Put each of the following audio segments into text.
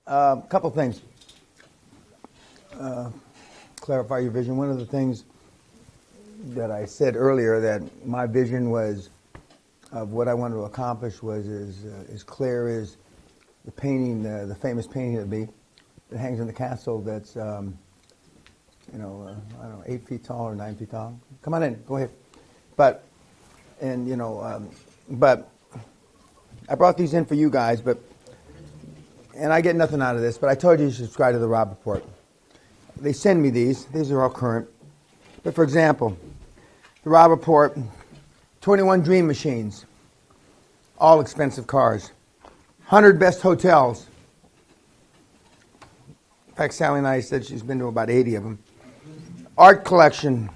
Couple things. Clarify your vision. One of the things that I said earlier, that my vision was of what I wanted to accomplish was as clear as the painting, the famous painting of me that hangs in the castle. That's I don't know, 8 feet tall or 9 feet tall. Come on in. Go ahead. But I brought these in for you guys, and I get nothing out of this, but I told you to subscribe to the Rob Report. They send me these. These are all current. But for example, the Rob Report, 21 dream machines, all expensive cars, 100 best hotels. In fact, Sally and I said she's been to about 80 of them. Art collection.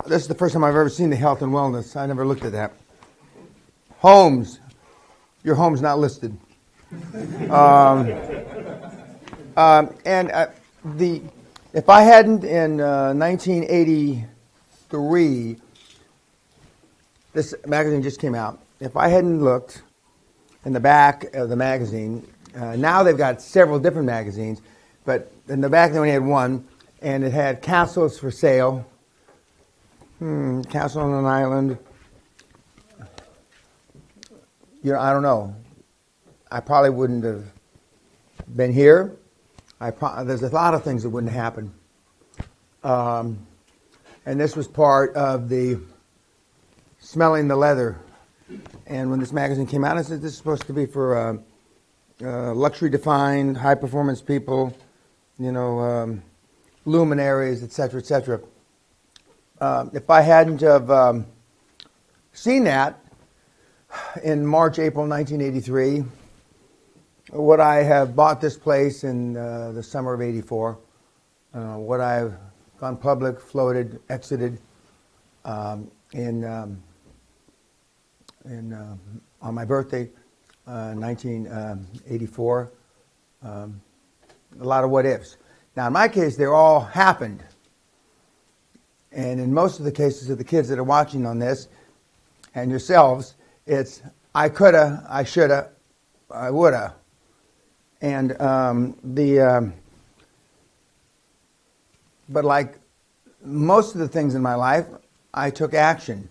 This is the first time I've ever seen the health and wellness. I never looked at that. Homes. Your home's not listed. If I hadn't in 1983, this magazine just came out. If I hadn't looked in the back of the magazine, now they've got several different magazines, but in the back they only had one, and it had castles for sale. Castle on an island. I don't know. I probably wouldn't have been here. There's a lot of things that wouldn't happen. And this was part of the smelling the leather. And when this magazine came out, I said this is supposed to be for luxury-defined, high-performance people, luminaries, etc., etc. If I hadn't have seen that in March, April 1983, would I have bought this place in the summer of '84? Would I have gone public, floated, exited on my birthday, 1984? A lot of what ifs. Now, in my case, they all happened. And in most of the cases of the kids that are watching on this, and yourselves, it's I coulda, I shoulda, I woulda. And but like most of the things in my life, I took action.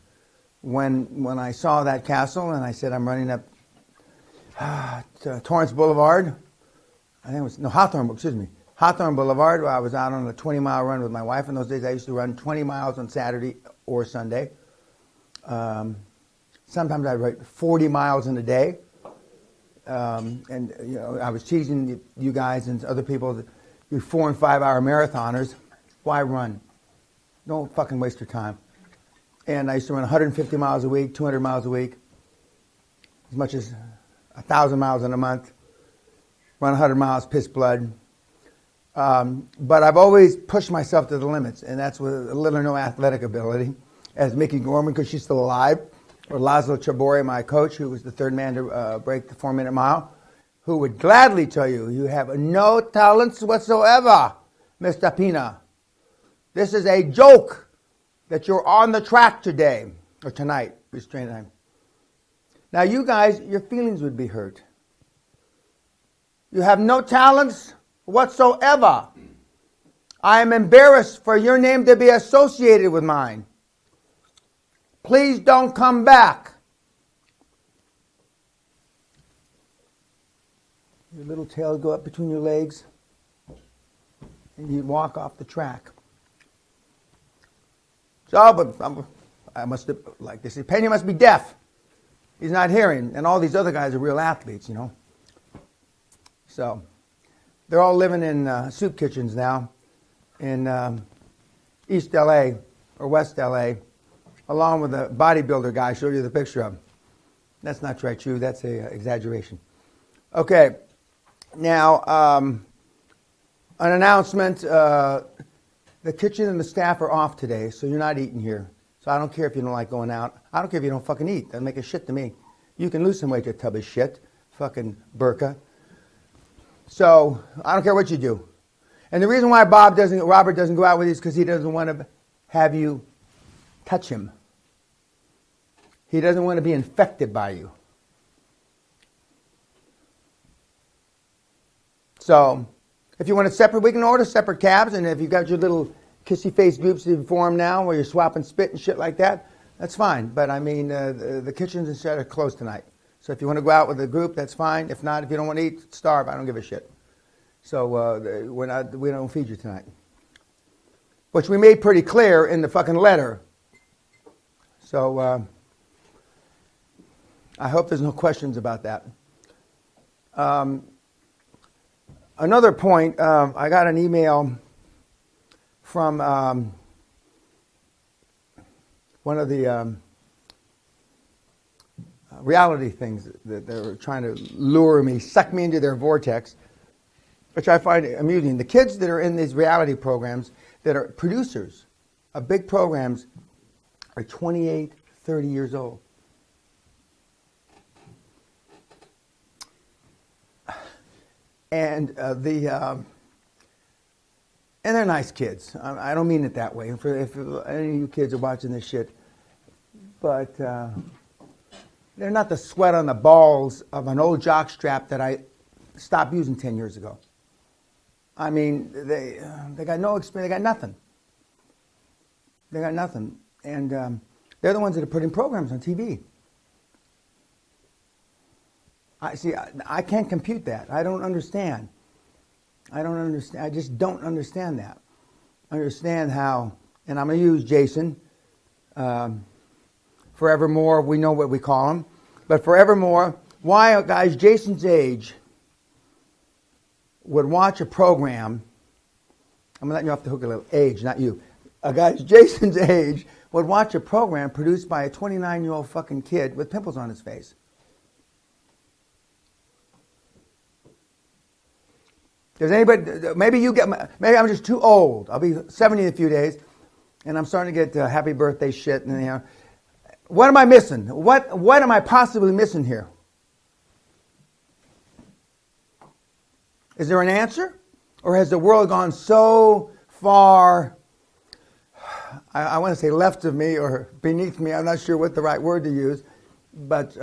When I saw that castle and I said I'm running up to Torrance Boulevard, I think it was Hawthorne Boulevard. I was out on a 20-mile run with my wife. In those days, I used to run 20 miles on Saturday or Sunday. Sometimes I'd run 40 miles in a day. And I was teasing you guys and other people that you're 4 and 5 hour marathoners. Why run? Don't fucking waste your time. And I used to run 150 miles a week, 200 miles a week, as much as 1,000 miles in a month. Run 100 miles, piss blood. But I've always pushed myself to the limits, and that's with little or no athletic ability. As Mickey Gorman, because she's still alive, or Laszlo Chabori, my coach, who was the third man to break the 4-minute mile, who would gladly tell you, you have no talents whatsoever, Mr. Peña. This is a joke that you're on the track today, or tonight, restraint time. Now you guys, your feelings would be hurt. You have no talents whatsoever. I am embarrassed for your name to be associated with mine. Please don't come back. Your little tail would go up between your legs, and you'd walk off the track. So, but I must have, like they say, Peña must be deaf. He's not hearing, and all these other guys are real athletes, So, they're all living in soup kitchens now in East LA or West LA, along with a bodybuilder guy I showed you the picture of. That's not right, true. That's an exaggeration. Okay, now an announcement. The kitchen and the staff are off today, so you're not eating here. So I don't care if you don't like going out. I don't care if you don't fucking eat. Doesn't make a shit to me. You can lose some weight, you tub of shit. Fucking burka. So I don't care what you do. And the reason why Robert doesn't go out with you is because he doesn't want to have you touch him. He doesn't want to be infected by you. So if you want it separate, we can order separate cabs. And if you've got your little kissy face groups that you form now where you're swapping spit and shit like that, that's fine. But I mean, the kitchens and shit are closed tonight. So if you want to go out with a group, that's fine. If not, if you don't want to eat, starve. I don't give a shit. So we don't feed you tonight. Which we made pretty clear in the fucking letter. So I hope there's no questions about that. Another point, I got an email from one of the reality things that they were trying to lure me, suck me into their vortex, which I find amusing. The kids that are in these reality programs that are producers of big programs are 28, 30 years old. And and they're nice kids. I don't mean it that way. If any of you kids are watching this shit, but they're not the sweat on the balls of an old jock strap that I stopped using 10 years ago. I mean, they got no experience. They got nothing. They got nothing, and they're the ones that are putting programs on TV. I can't compute that. I don't understand. I just don't understand that. I understand how, and I'm going to use Jason. Forevermore, we know what we call him. But forevermore, why guys Jason's age would watch a program, I'm letting you off the hook a little, age, not you. Guys Jason's age would watch a program produced by a 29-year-old fucking kid with pimples on his face. Does anybody, maybe I'm just too old. I'll be 70 in a few days, and I'm starting to get happy birthday shit. And, you know, what am I missing? What am I possibly missing here? Is there an answer? Or has the world gone so far, I want to say left of me or beneath me, I'm not sure what the right word to use, but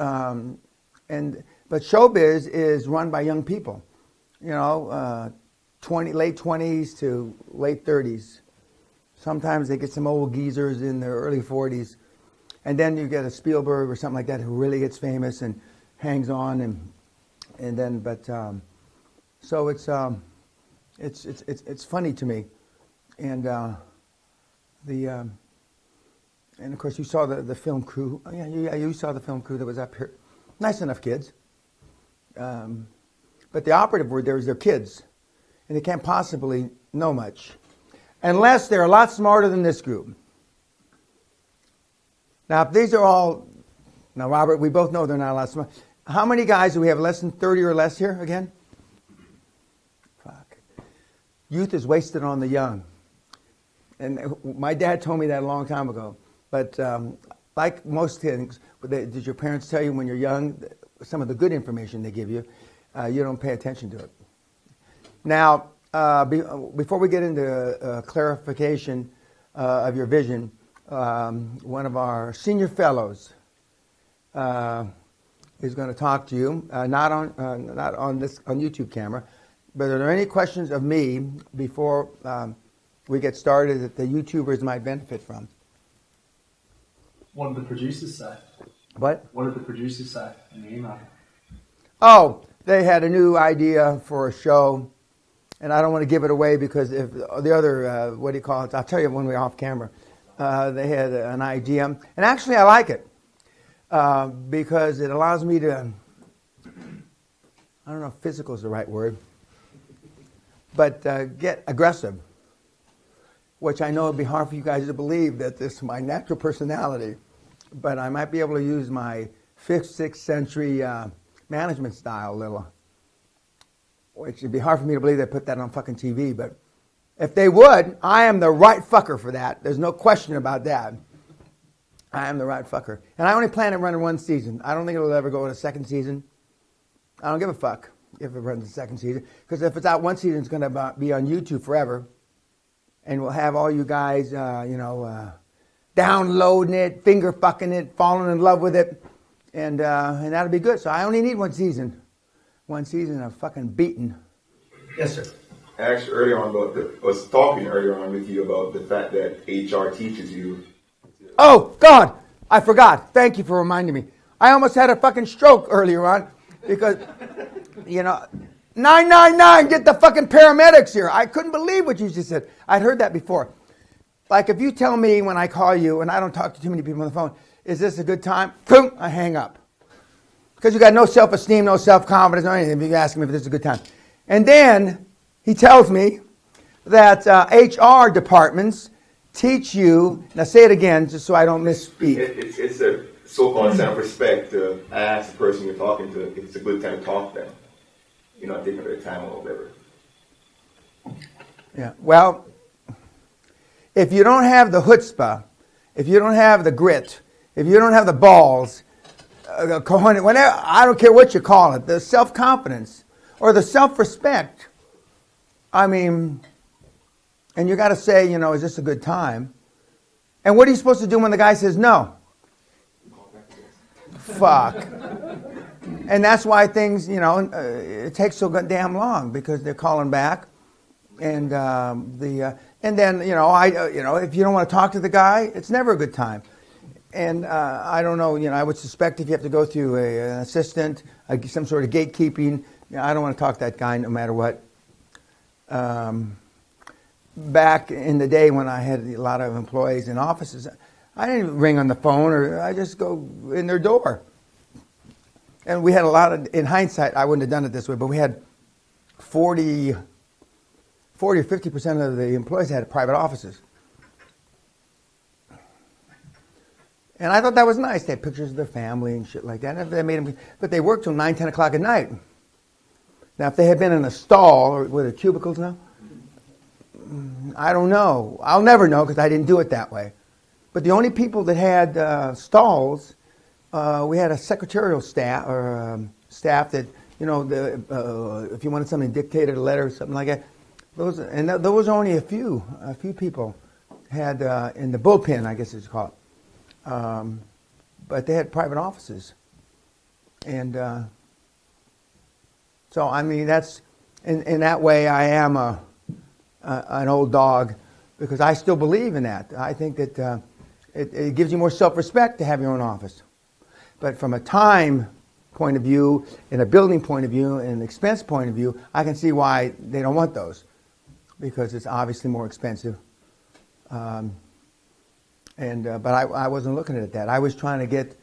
showbiz is run by young people. You know, late 20s to late 30s. Sometimes they get some old geezers in their early 40s. And then you get a Spielberg or something like that who really gets famous and hangs on. And then, but, so it's funny to me. And and of course you saw the film crew. Oh, yeah, you saw the film crew that was up here. Nice enough kids. But the operative word there is they're kids. And they can't possibly know much. Unless they're a lot smarter than this group. Now, if these are all... Now, Robert, we both know they're not a lot smart. How many guys do we have less than 30 or less here again? Fuck. Youth is wasted on the young. And my dad told me that a long time ago. But like most things, did your parents tell you when you're young, some of the good information they give you, you don't pay attention to it. Now, before we get into clarification of your vision, one of our senior fellows is going to talk to you, not on YouTube camera. But are there any questions of me before we get started that the YouTubers might benefit from? What did the producers say? What? What did the producers say in the email? Oh, they had a new idea for a show, and I don't want to give it away because if the other, what do you call it? I'll tell you when we're off camera. They had an idea, and actually I like it because it allows me to, I don't know if physical is the right word, but get aggressive, which I know would be hard for you guys to believe that this is my natural personality, but I might be able to use my 5th, 6th century management style a little, which would be hard for me to believe they put that on fucking TV, but if they would, I am the right fucker for that. There's no question about that. I am the right fucker. And I only plan on running one season. I don't think it'll ever go in a second season. I don't give a fuck if it runs a second season. Because if it's out one season, it's going to be on YouTube forever. And we'll have all you guys, downloading it, finger fucking it, falling in love with it. And that'll be good. So I only need one season. One season of fucking beating Yes, sir. Actually, earlier on was talking earlier on with you about the fact that HR teaches you. Oh, God, I forgot. Thank you for reminding me. I almost had a fucking stroke earlier on because, 999, get the fucking paramedics here. I couldn't believe what you just said. I'd heard that before. Like if you tell me when I call you, and I don't talk to too many people on the phone, is this a good time? Boom, I hang up. Because you got no self-esteem, no self-confidence, no anything. You ask me if this is a good time. And then he tells me that HR departments teach you, now say it again just so I don't misspeak. It's a so-called self-respect to ask the person you're talking to if it's a good time to talk to them. You're not taking their time or whatever. Yeah, well, if you don't have the chutzpah, if you don't have the grit, if you don't have the balls, whenever, I don't care what you call it, the self-confidence or the self-respect, I mean, and you got to say, is this a good time? And what are you supposed to do when the guy says no? Fuck. And that's why things, it takes so goddamn long because they're calling back, and and then if you don't want to talk to the guy, it's never a good time. And I don't know, I would suspect if you have to go through an assistant, some sort of gatekeeping, I don't want to talk to that guy no matter what. Back in the day when I had a lot of employees in offices, I didn't ring on the phone, or I just go in their door. And we had a lot of, in hindsight, I wouldn't have done it this way, but we had 40 or 50% of the employees had private offices. And I thought that was nice. They had pictures of their family and shit like that. And they made them, but they worked till 9, 10 o'clock at night. Now, if they had been in a stall, or were there cubicles now? I don't know. I'll never know because I didn't do it that way. But the only people that had stalls, we had a secretarial staff, or staff that, if you wanted somebody dictated a letter or something like that, those were only a few people had in the bullpen, I guess it's called. But they had private offices. And so, I mean, that's, in that way, I am an old dog because I still believe in that. I think that it gives you more self-respect to have your own office. But from a time point of view, and a building point of view, and an expense point of view, I can see why they don't want those because it's obviously more expensive. But I wasn't looking at that. I was trying to get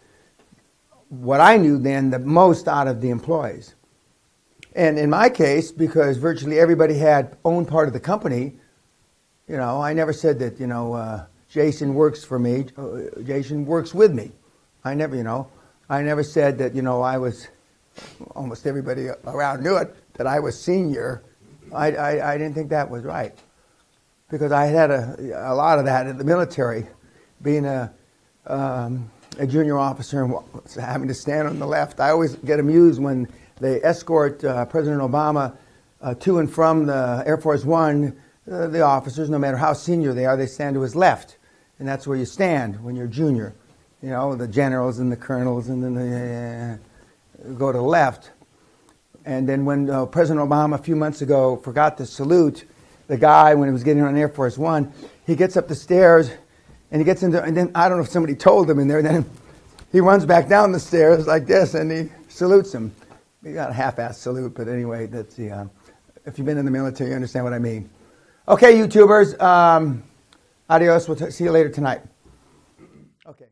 what I knew then the most out of the employees. And in my case, because virtually everybody had owned part of the company, I never said that, Jason works for me, Jason works with me. I never said that, I was, almost everybody around knew it, that I was senior. I didn't think that was right. Because I had a lot of that in the military. Being a junior officer and having to stand on the left, I always get amused when they escort President Obama to and from the Air Force One. The officers, no matter how senior they are, they stand to his left, and that's where you stand when you're junior. The generals and the colonels, and then they go to the left. And then when President Obama a few months ago forgot to salute the guy when he was getting on Air Force One, he gets up the stairs. And he gets into, and then I don't know if somebody told him in there, then he runs back down the stairs like this and he salutes him. He got a half-assed salute, but anyway, that's the, if you've been in the military, you understand what I mean. Okay, YouTubers, adios. We'll see you later tonight. Okay.